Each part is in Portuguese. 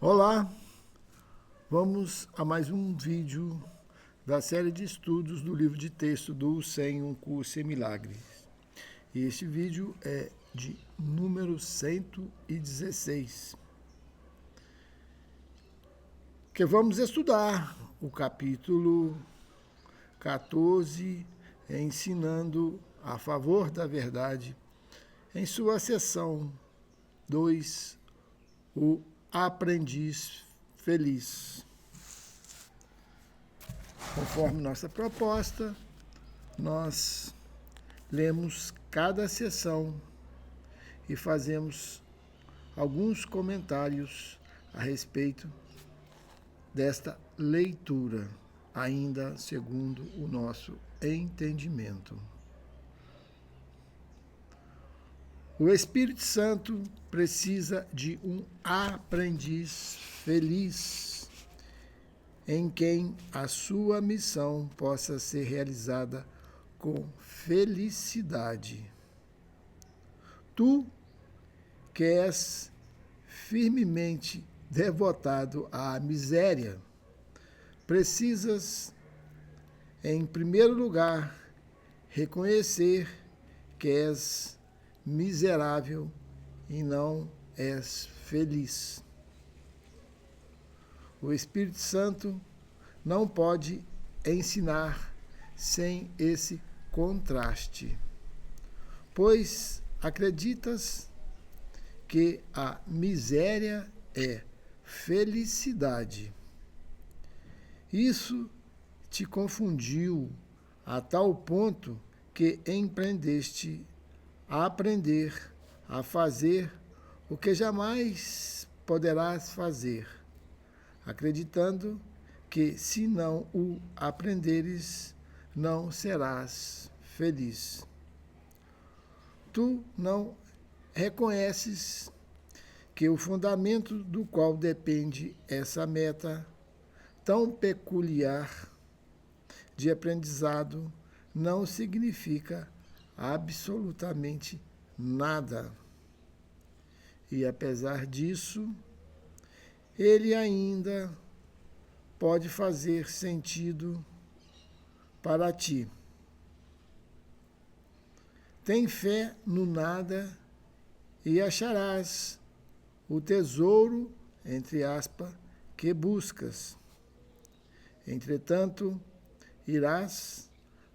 Olá, vamos a mais um vídeo da série de estudos do livro de texto do Sem um Curso em Milagres. E este vídeo é de número 116, que vamos estudar o capítulo 14, ensinando a favor da verdade, em sua seção 2, o aprendiz feliz. Conforme nossa proposta, nós lemos cada sessão e fazemos alguns comentários a respeito desta leitura, ainda segundo o nosso entendimento. O Espírito Santo precisa de um aprendiz feliz, em quem a sua missão possa ser realizada com felicidade. Tu, que és firmemente devotado à miséria, precisas, em primeiro lugar, reconhecer que és miserável e não és feliz. O Espírito Santo não pode ensinar sem esse contraste, pois acreditas que a miséria é felicidade. Isso te confundiu a tal ponto que empreendeste a aprender a fazer o que jamais poderás fazer, acreditando que, se não o aprenderes, não serás feliz. Tu não reconheces que o fundamento do qual depende essa meta tão peculiar de aprendizado não significa absolutamente nada. E apesar disso, ele ainda pode fazer sentido para ti. Tem fé no nada e acharás o tesouro, entre aspas, que buscas. Entretanto, irás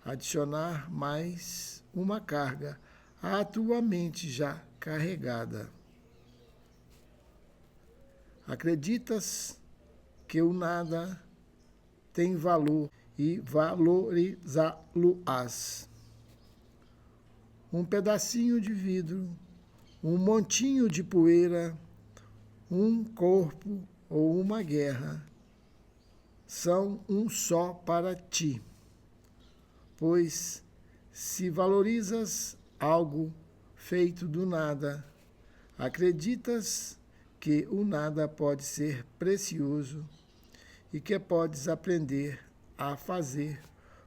adicionar mais uma carga à tua mente já carregada. Acreditas que o nada tem valor e valorizá-lo-ás. Um pedacinho de vidro, um montinho de poeira, um corpo ou uma guerra são um só para ti, pois se valorizas algo feito do nada, acreditas que o nada pode ser precioso e que podes aprender a fazer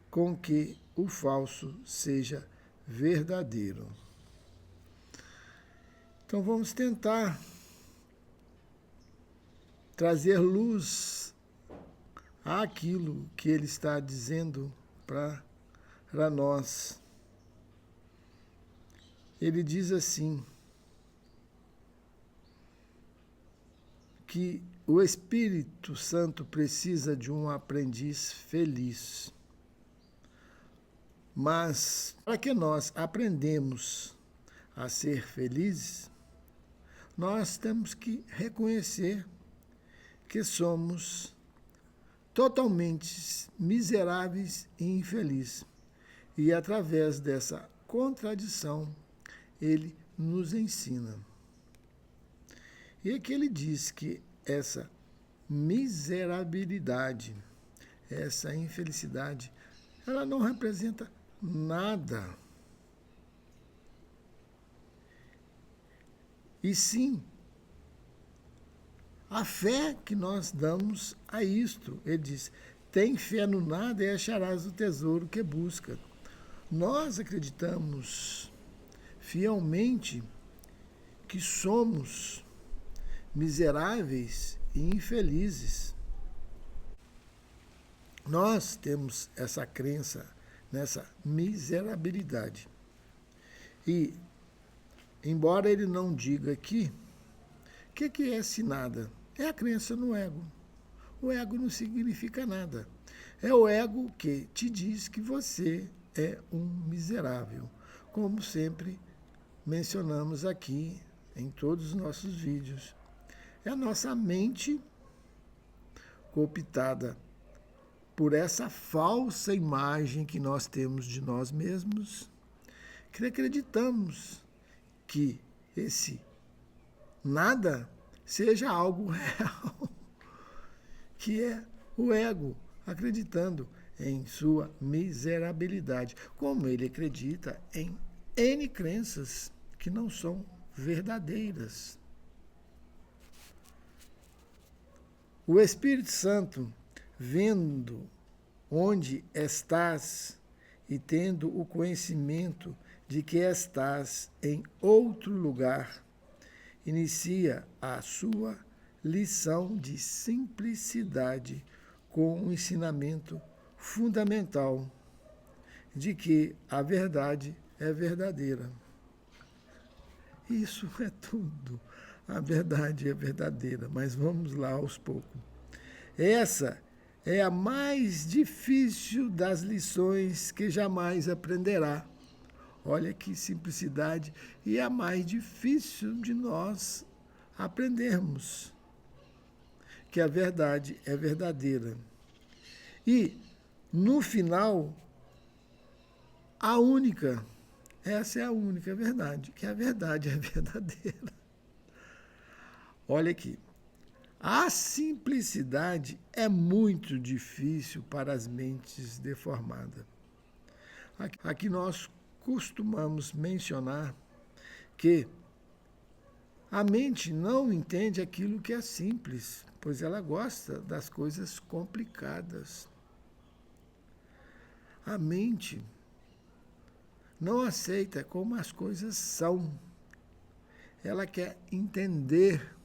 com que o falso seja verdadeiro. Então vamos tentar trazer luz àquilo que ele está dizendo para nós. Ele diz assim, que o Espírito Santo precisa de um aprendiz feliz. Mas, para que nós aprendemos a ser felizes, nós temos que reconhecer que somos totalmente miseráveis e infelizes. E através dessa contradição, ele nos ensina. E aqui ele diz que essa miserabilidade, essa infelicidade, ela não representa nada. E sim, a fé que nós damos a isto. Ele diz, tem fé no nada e acharás o tesouro que busca. Nós acreditamos fielmente que somos miseráveis e infelizes. Nós temos essa crença nessa miserabilidade. E, embora ele não diga aqui, o que é esse nada? É a crença no ego. O ego não significa nada. É o ego que te diz que você é um miserável, como sempre mencionamos aqui em todos os nossos vídeos. É a nossa mente cooptada por essa falsa imagem que nós temos de nós mesmos, que acreditamos que esse nada seja algo real, que é o ego acreditando em sua miserabilidade, como ele acredita em N crenças que não são verdadeiras. O Espírito Santo, vendo onde estás e tendo o conhecimento de que estás em outro lugar, inicia a sua lição de simplicidade com um ensinamento fundamental de que a verdade é verdadeira. Isso é tudo. A verdade é verdadeira, mas vamos lá aos poucos. Essa é a mais difícil das lições que jamais aprenderá. Olha que simplicidade, e é a mais difícil de nós aprendermos, que a verdade é verdadeira. E, no final, essa é a única verdade, que a verdade é verdadeira. Olha aqui, a simplicidade é muito difícil para as mentes deformadas. Aqui nós costumamos mencionar que a mente não entende aquilo que é simples, pois ela gosta das coisas complicadas. A mente não aceita como as coisas são. Ela quer entender,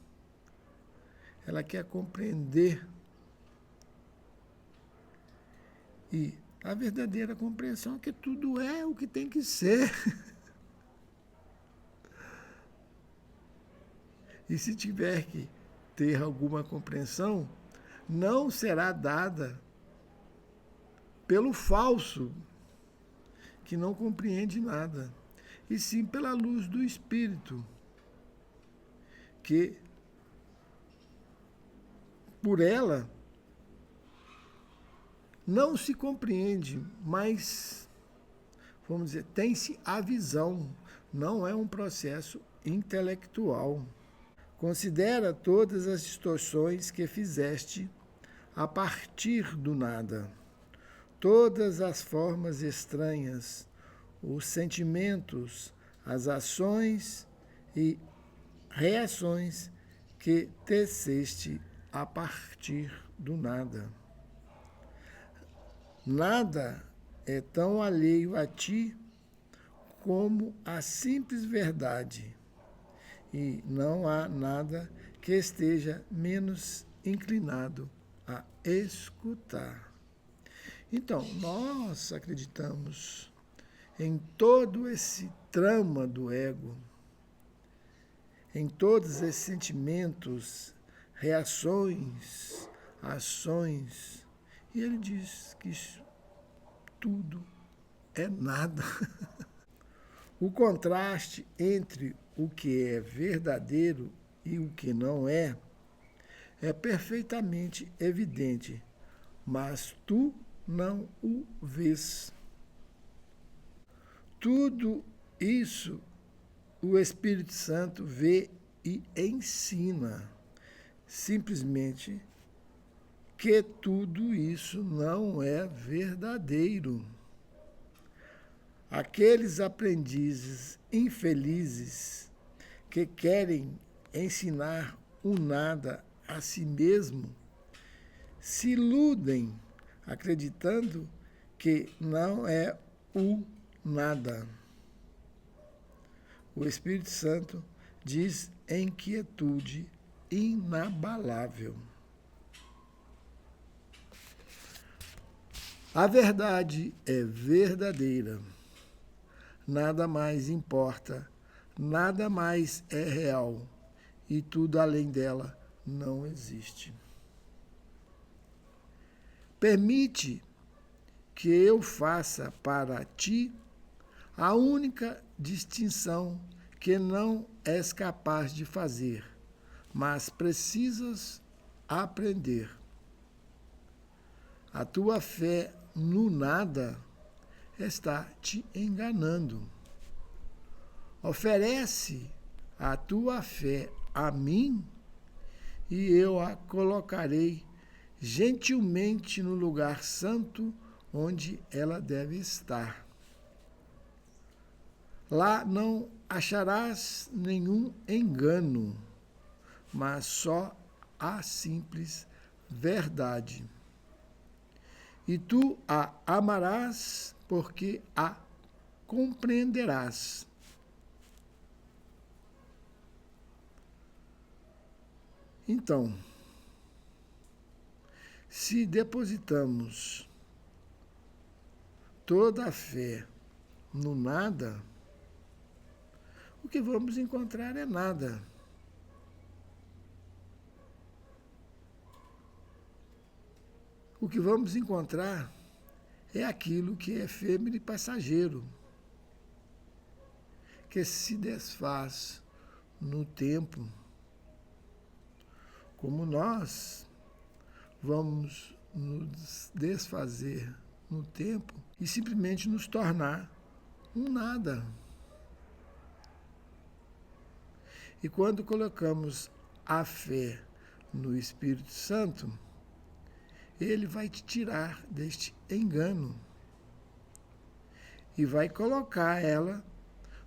ela quer compreender. E a verdadeira compreensão é que tudo é o que tem que ser. E se tiver que ter alguma compreensão, não será dada pelo falso, que não compreende nada, e sim pela luz do Espírito, que por ela não se compreende, mas, vamos dizer, tem-se a visão, não é um processo intelectual. Considera todas as distorções que fizeste a partir do nada, todas as formas estranhas, os sentimentos, as ações e reações que teceste a partir do nada. Nada é tão alheio a ti como a simples verdade, e não há nada que esteja menos inclinado a escutar. Então, nós acreditamos em todo esse trama do ego, em todos esses sentimentos, reações, ações, e ele diz que isso tudo é nada. O contraste entre o que é verdadeiro e o que não é perfeitamente evidente, mas tu não o vês. Tudo isso o Espírito Santo vê e ensina, simplesmente que tudo isso não é verdadeiro. Aqueles aprendizes infelizes que querem ensinar o nada a si mesmo se iludem acreditando que não é o nada. O Espírito Santo diz em quietude inabalável. A verdade é verdadeira. Nada mais importa, nada mais é real, e tudo além dela não existe. Permite que eu faça para ti a única distinção que não és capaz de fazer, mas precisas aprender. A tua fé no nada está te enganando. Oferece a tua fé a mim e eu a colocarei gentilmente no lugar santo onde ela deve estar. Lá não acharás nenhum engano, mas só a simples verdade. E tu a amarás porque a compreenderás. Então, se depositamos toda a fé no nada, o que vamos encontrar é nada. O que vamos encontrar é aquilo que é efêmero e passageiro, que se desfaz no tempo, como nós vamos nos desfazer no tempo e simplesmente nos tornar um nada. E quando colocamos a fé no Espírito Santo, ele vai te tirar deste engano e vai colocar ela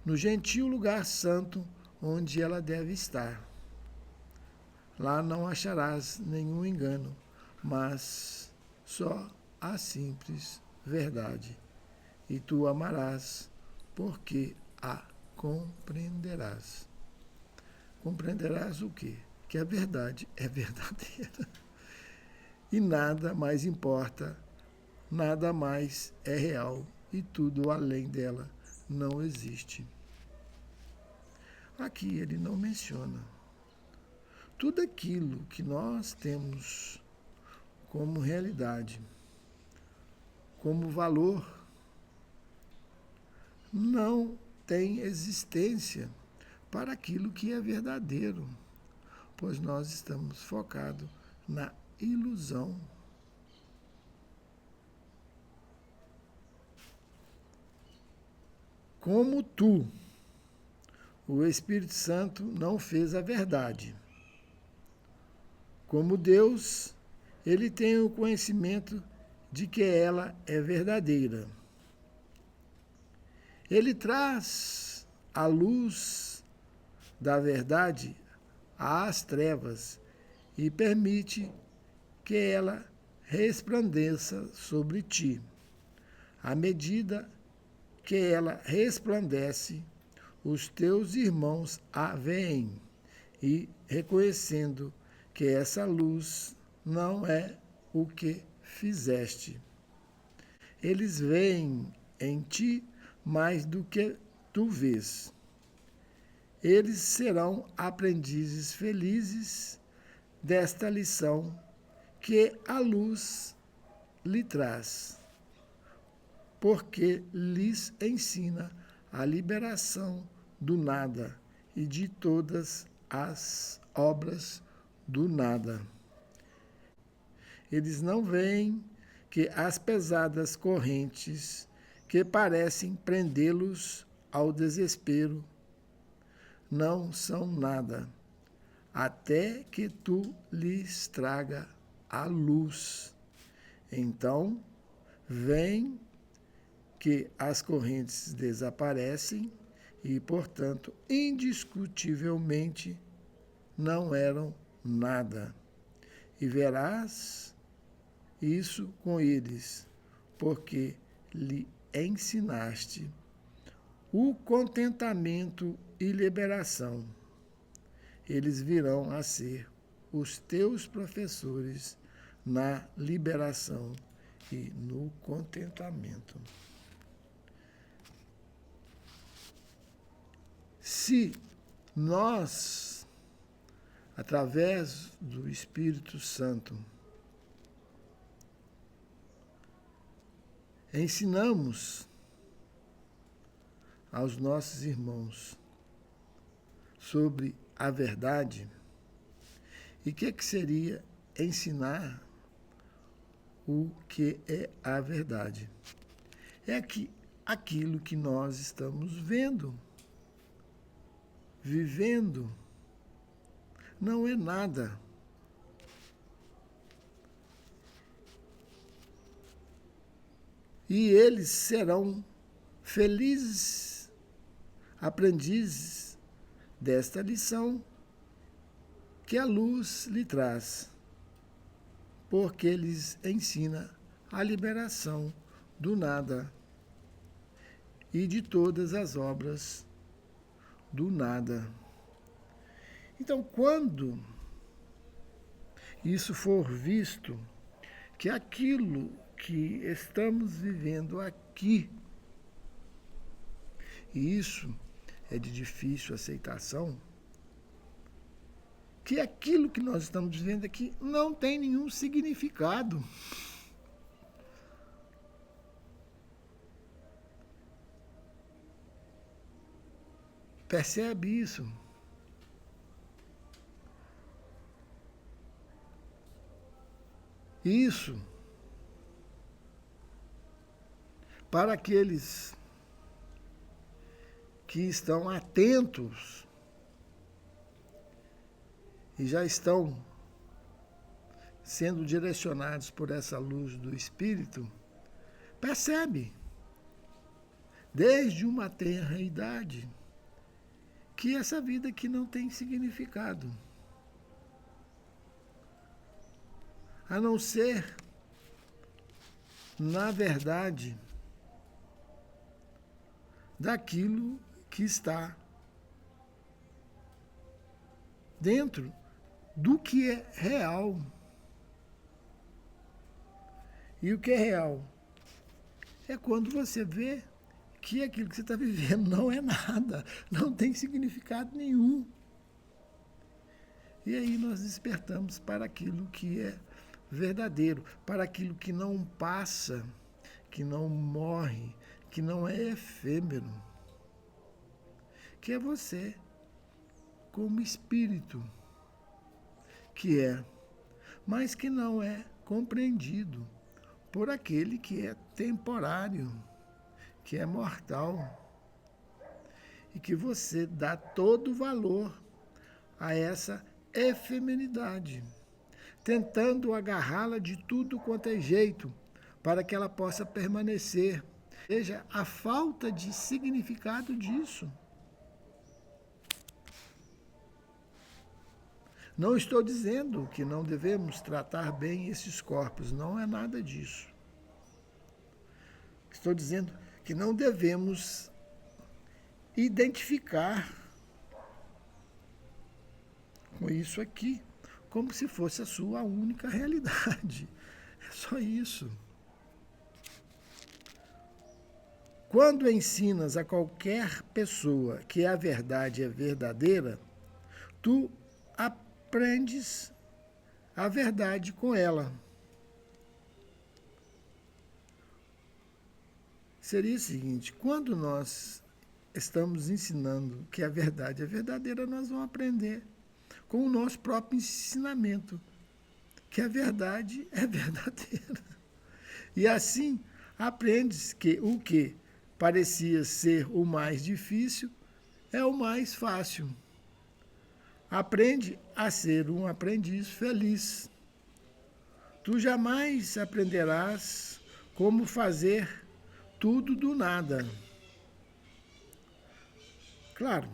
no gentil lugar santo onde ela deve estar. Lá não acharás nenhum engano, mas só a simples verdade. E tu amarás, porque a compreenderás. Compreenderás o quê? Que a verdade é verdadeira. E nada mais importa, nada mais é real, e tudo além dela não existe. Aqui ele não menciona. Tudo aquilo que nós temos como realidade, como valor, não tem existência para aquilo que é verdadeiro, pois nós estamos focados na ilusão. Como tu, o Espírito Santo não fez a verdade. Como Deus, ele tem o conhecimento de que ela é verdadeira. Ele traz a luz da verdade às trevas e permite que ela resplandeça sobre ti. À medida que ela resplandece, os teus irmãos a veem e, reconhecendo que essa luz não é o que fizeste, eles veem em ti mais do que tu vês. Eles serão aprendizes felizes desta lição que a luz lhe traz, porque lhes ensina a liberação do nada e de todas as obras do nada. Eles não veem que as pesadas correntes que parecem prendê-los ao desespero não são nada, até que tu lhes traga a luz. Então, vem que as correntes desaparecem e, portanto, indiscutivelmente não eram nada. E verás isso com eles, porque lhe ensinaste o contentamento e liberação. Eles virão a ser os teus professores na liberação e no contentamento. Se nós, através do Espírito Santo, ensinamos aos nossos irmãos sobre a verdade, e o que seria ensinar o que é a verdade? É que aquilo que nós estamos vendo, vivendo, não é nada. E eles serão felizes aprendizes desta lição que a luz lhe traz, porque lhes ensina a liberação do nada e de todas as obras do nada. Então, quando isso for visto, que aquilo que estamos vivendo aqui, e isso é de difícil aceitação, que aquilo que nós estamos vivendo aqui não tem nenhum significado. Percebe isso? Isso, para aqueles que estão atentos e já estão sendo direcionados por essa luz do Espírito, percebe, desde uma tenra idade, que essa vida aqui não tem significado, a não ser, na verdade, daquilo que está dentro do que é real. E o que é real? É quando você vê que aquilo que você está vivendo não é nada, não tem significado nenhum. E aí nós despertamos para aquilo que é verdadeiro, para aquilo que não passa, que não morre, que não é efêmero, que é você, como espírito, que é, mas que não é compreendido por aquele que é temporário, que é mortal, e que você dá todo o valor a essa efemeridade, tentando agarrá-la de tudo quanto é jeito, para que ela possa permanecer. Veja a falta de significado disso. Não estou dizendo que não devemos tratar bem esses corpos, não é nada disso. Estou dizendo que não devemos identificar com isso aqui, como se fosse a sua única realidade. É só isso. Quando ensinas a qualquer pessoa que a verdade é verdadeira, tu aprendes a verdade com ela. Seria o seguinte, quando nós estamos ensinando que a verdade é verdadeira, nós vamos aprender com o nosso próprio ensinamento, que a verdade é verdadeira. E assim, aprendes que o que parecia ser o mais difícil é o mais fácil. Aprende a ser um aprendiz feliz. Tu jamais aprenderás como fazer tudo do nada. Claro,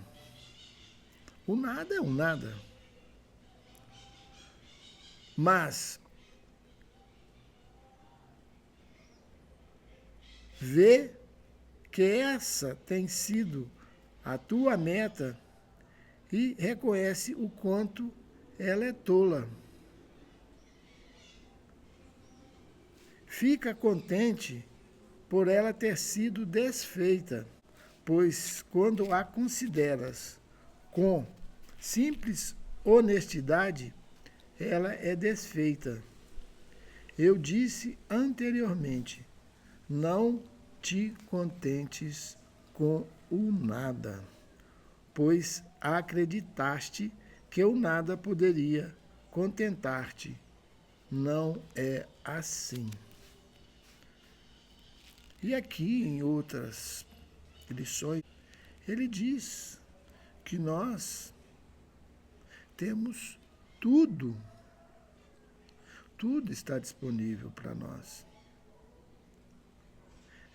o nada é um nada. Mas vê que essa tem sido a tua meta e reconhece o quanto ela é tola. Fica contente por ela ter sido desfeita, pois quando a consideras com simples honestidade, ela é desfeita. Eu disse anteriormente, não te contentes com o nada, pois acreditaste que o nada poderia contentar-te. Não é assim. E aqui, em outras lições, ele diz que nós temos tudo. Tudo está disponível para nós.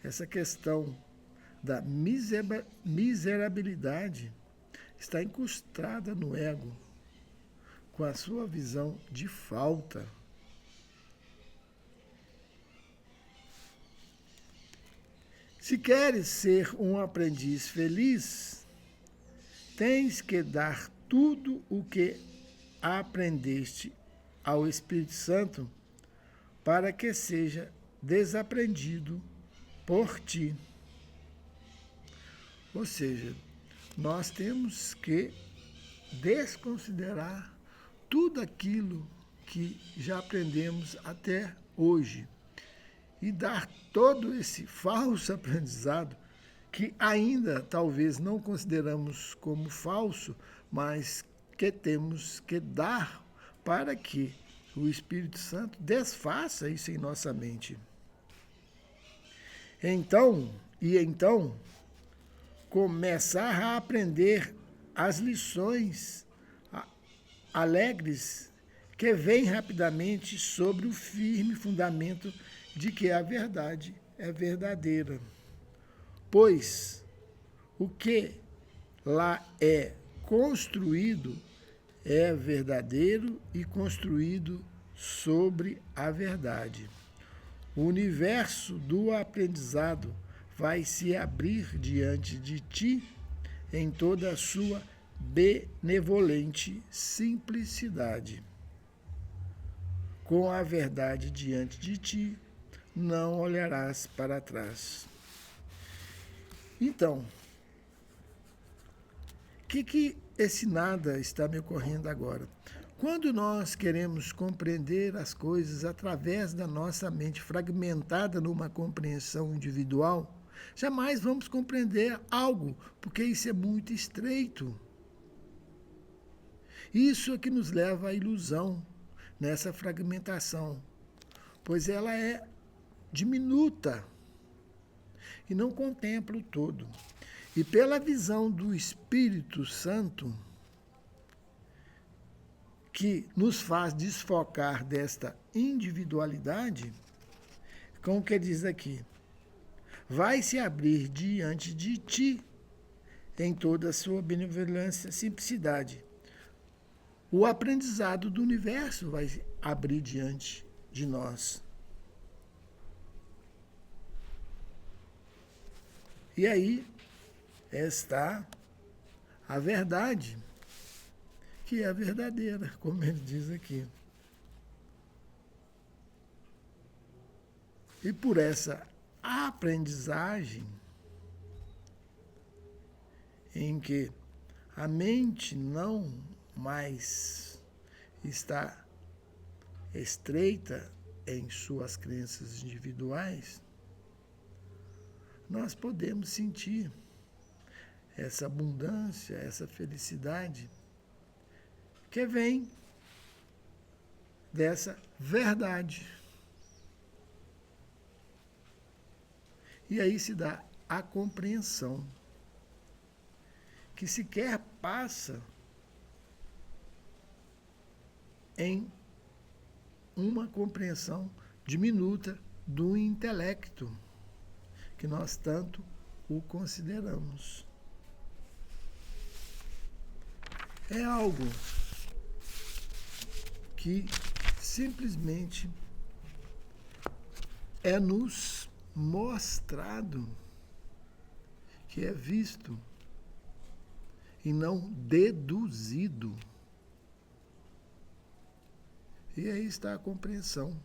Essa questão da miserabilidade está incrustada no ego, com a sua visão de falta. Se queres ser um aprendiz feliz, tens que dar tudo o que aprendeste ao Espírito Santo para que seja desaprendido por ti. Ou seja, nós temos que desconsiderar tudo aquilo que já aprendemos até hoje e dar todo esse falso aprendizado que ainda talvez não consideramos como falso, mas que temos que dar para que o Espírito Santo desfaça isso em nossa mente. Então, começar a aprender as lições alegres que vêm rapidamente sobre o firme fundamento de que a verdade é verdadeira. Pois o que lá é construído é verdadeiro e construído sobre a verdade. O universo do aprendizado vai se abrir diante de ti em toda a sua benevolente simplicidade. Com a verdade diante de ti, não olharás para trás. Então, o que esse nada está me ocorrendo agora? Quando nós queremos compreender as coisas através da nossa mente fragmentada numa compreensão individual, jamais vamos compreender algo, porque isso é muito estreito. Isso é que nos leva à ilusão nessa fragmentação, pois ela é diminuta e não contempla o todo. E pela visão do Espírito Santo, que nos faz desfocar desta individualidade, como que diz aqui, vai se abrir diante de ti em toda a sua benevolência e simplicidade. O aprendizado do universo vai abrir diante de nós. E aí está a verdade, que é verdadeira, como ele diz aqui. E por essa aprendizagem, em que a mente não mais está estreita em suas crenças individuais, nós podemos sentir essa abundância, essa felicidade que vem dessa verdade. E aí se dá a compreensão, que sequer passa em uma compreensão diminuta do intelecto, que nós tanto o consideramos. É algo que simplesmente é nos mostrado, que é visto e não deduzido. E aí está a compreensão,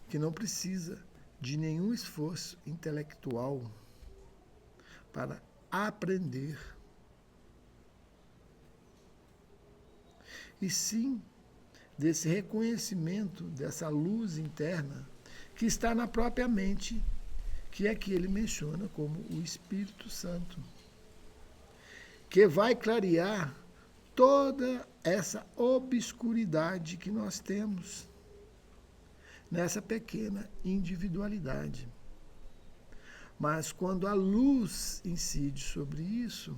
que não precisa de nenhum esforço intelectual para aprender, e sim desse reconhecimento dessa luz interna que está na própria mente, que é que ele menciona como o Espírito Santo, que vai clarear toda essa obscuridade que nós temos nessa pequena individualidade. Mas quando a luz incide sobre isso,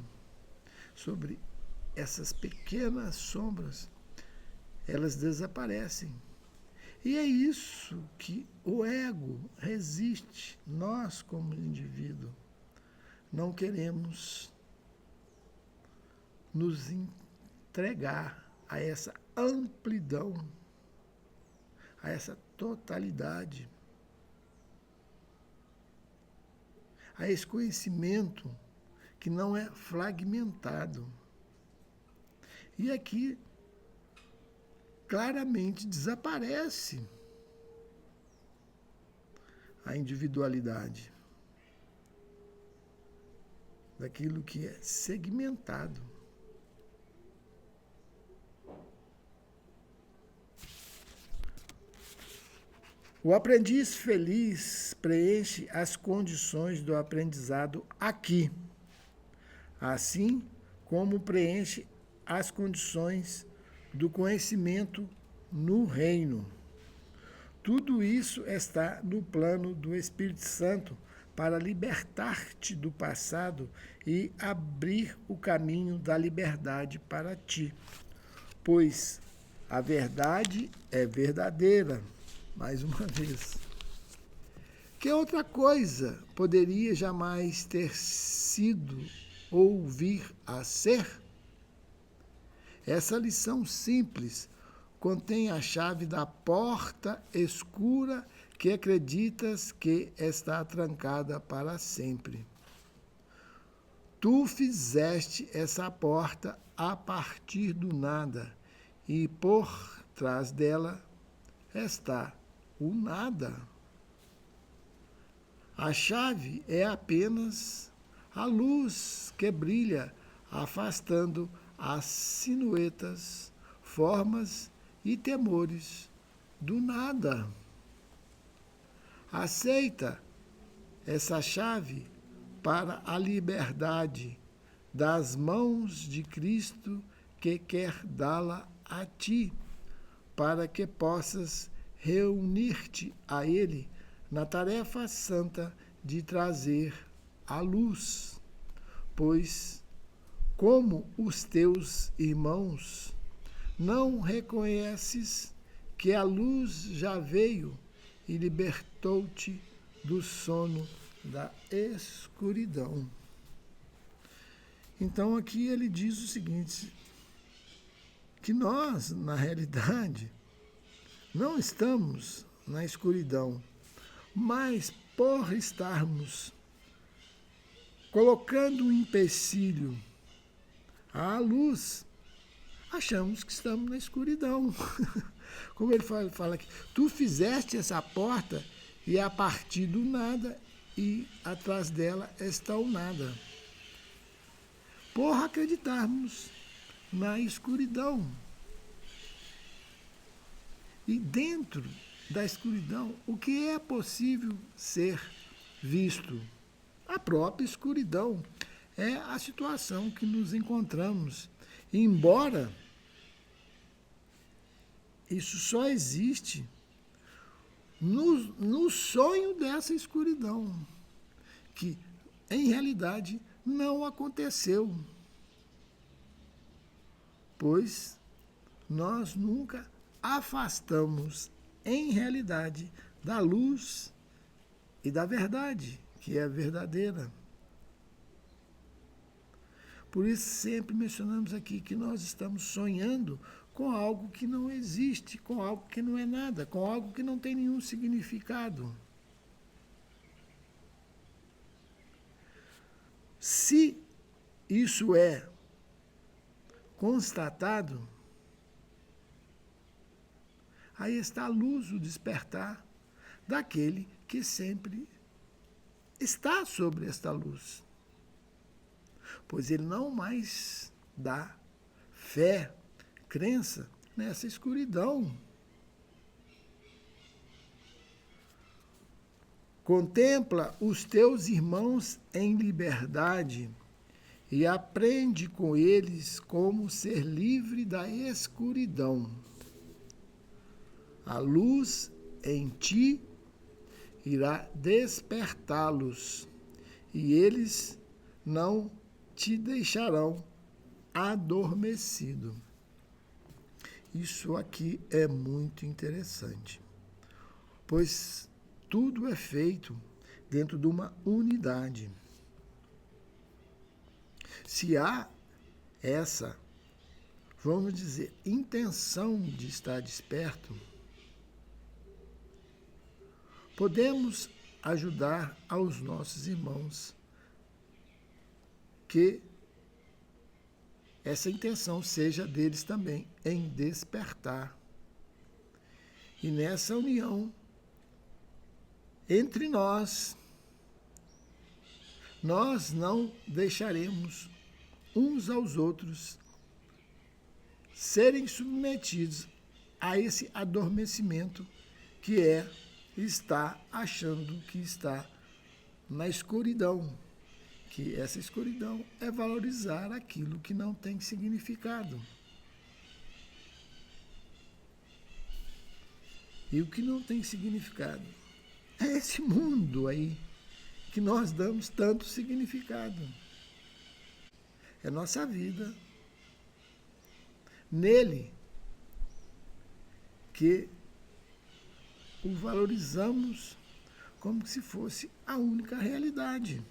sobre essas pequenas sombras, elas desaparecem. E é isso que o ego resiste. Nós, como indivíduo, não queremos nos entregar a essa amplidão, a essa totalidade, a esse conhecimento que não é fragmentado. E aqui claramente desaparece a individualidade daquilo que é segmentado. O aprendiz feliz preenche as condições do aprendizado aqui, assim como preenche as condições do conhecimento no reino. Tudo isso está no plano do Espírito Santo para libertar-te do passado e abrir o caminho da liberdade para ti. Pois a verdade é verdadeira. Mais uma vez. Que outra coisa poderia jamais ter sido ou vir a ser? Essa lição simples contém a chave da porta escura que acreditas que está trancada para sempre. Tu fizeste essa porta a partir do nada, e por trás dela está o nada. A chave é apenas a luz que brilha, afastando as sinuetas, formas e temores do nada. Aceita essa chave para a liberdade das mãos de Cristo, que quer dá-la a ti, para que possas reunir-te a Ele na tarefa santa de trazer a luz. Pois, como os teus irmãos, não reconheces que a luz já veio e libertou-te do sono da escuridão. Então aqui ele diz o seguinte, que nós, na realidade, não estamos na escuridão, mas por estarmos colocando um empecilho à luz, achamos que estamos na escuridão. Como ele fala aqui, tu fizeste essa porta e a partir do nada e atrás dela está o nada. Por acreditarmos na escuridão. E dentro da escuridão, o que é possível ser visto? A própria escuridão é a situação que nos encontramos. Embora isso só existe no sonho dessa escuridão, que em realidade não aconteceu, pois nós nunca afastamos em realidade da luz e da verdade, que é verdadeira. Por isso sempre mencionamos aqui que nós estamos sonhando com algo que não existe, com algo que não é nada, com algo que não tem nenhum significado. Se isso é constatado, Aí está a luz, o despertar daquele que sempre está sobre esta luz. Pois ele não mais dá fé, crença nessa escuridão. Contempla os teus irmãos em liberdade e aprende com eles como ser livre da escuridão. A luz em ti irá despertá-los e eles não te deixarão adormecido. Isso aqui é muito interessante, pois tudo é feito dentro de uma unidade. Se há essa, vamos dizer, intenção de estar desperto, podemos ajudar aos nossos irmãos que essa intenção seja deles também, em despertar. E nessa união entre nós não deixaremos uns aos outros serem submetidos a esse adormecimento que é estar achando que está na escuridão, que essa escuridão é valorizar aquilo que não tem significado. E o que não tem significado é esse mundo aí que nós damos tanto significado. É nossa vida. Nele que o valorizamos como se fosse a única realidade.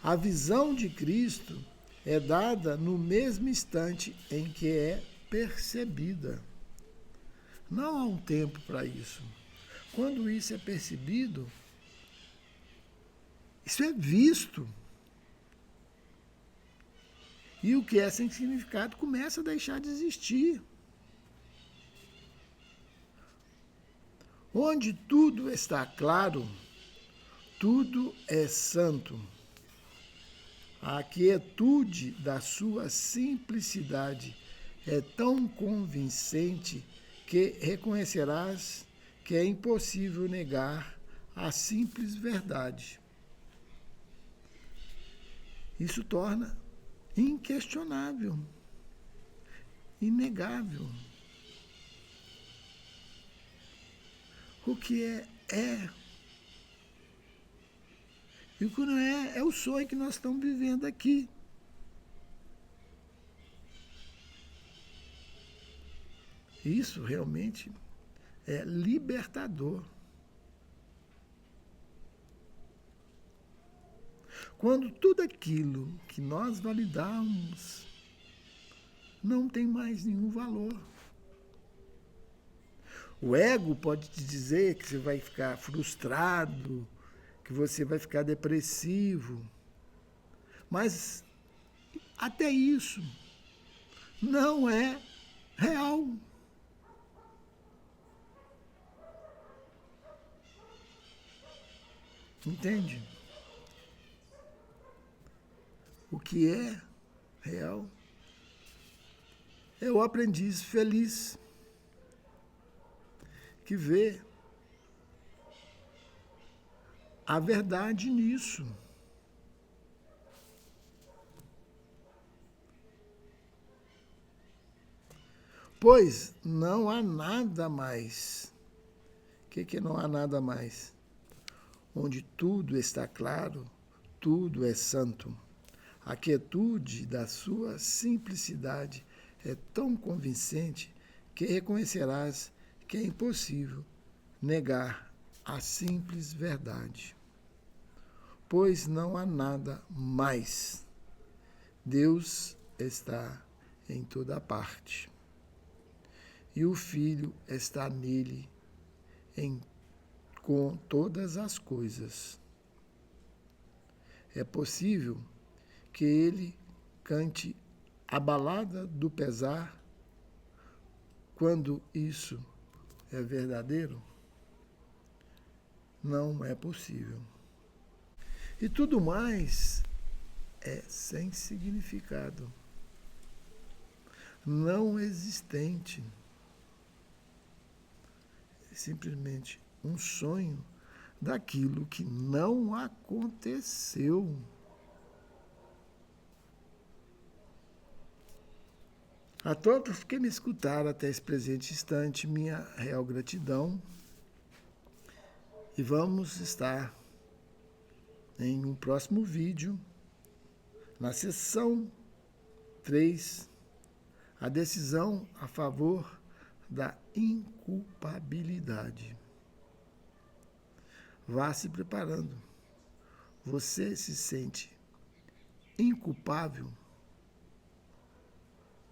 A visão de Cristo é dada no mesmo instante em que é percebida. Não há um tempo para isso. Quando isso é percebido, isso é visto. E o que é sem significado começa a deixar de existir. Onde tudo está claro, tudo é santo. A quietude da sua simplicidade é tão convincente que reconhecerás que é impossível negar a simples verdade. Isso torna inquestionável, inegável. O que é, é. E o que não é, é o sonho que nós estamos vivendo aqui. Isso realmente é libertador. Quando tudo aquilo que nós validamos não tem mais nenhum valor. O ego pode te dizer que você vai ficar frustrado, que você vai ficar depressivo. Mas até isso não é real. Entende? O que é real é o aprendiz feliz que vê a verdade nisso. Pois não há nada mais. O que não há nada mais? Onde tudo está claro, tudo é santo. A quietude da sua simplicidade é tão convincente que reconhecerás que é impossível negar a simples verdade. Pois não há nada mais. Deus está em toda parte. E o Filho está nele com todas as coisas. É possível que ele cante a balada do pesar quando isso é verdadeiro, não é possível. E tudo mais é sem significado, não existente. É simplesmente um sonho daquilo que não aconteceu. A todos que me escutaram até esse presente instante, minha real gratidão. E vamos estar em um próximo vídeo, na sessão 3, a decisão a favor da inculpabilidade. Vá se preparando. Você se sente inculpável,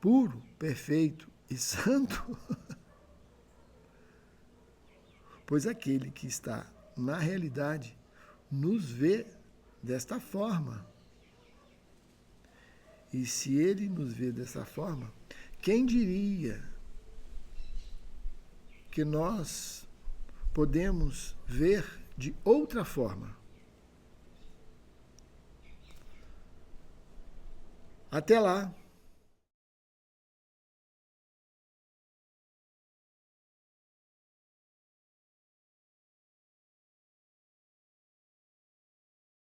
puro, perfeito e santo? Pois aquele que está na realidade nos vê desta forma. E se ele nos vê dessa forma, quem diria que nós podemos ver de outra forma? Até lá!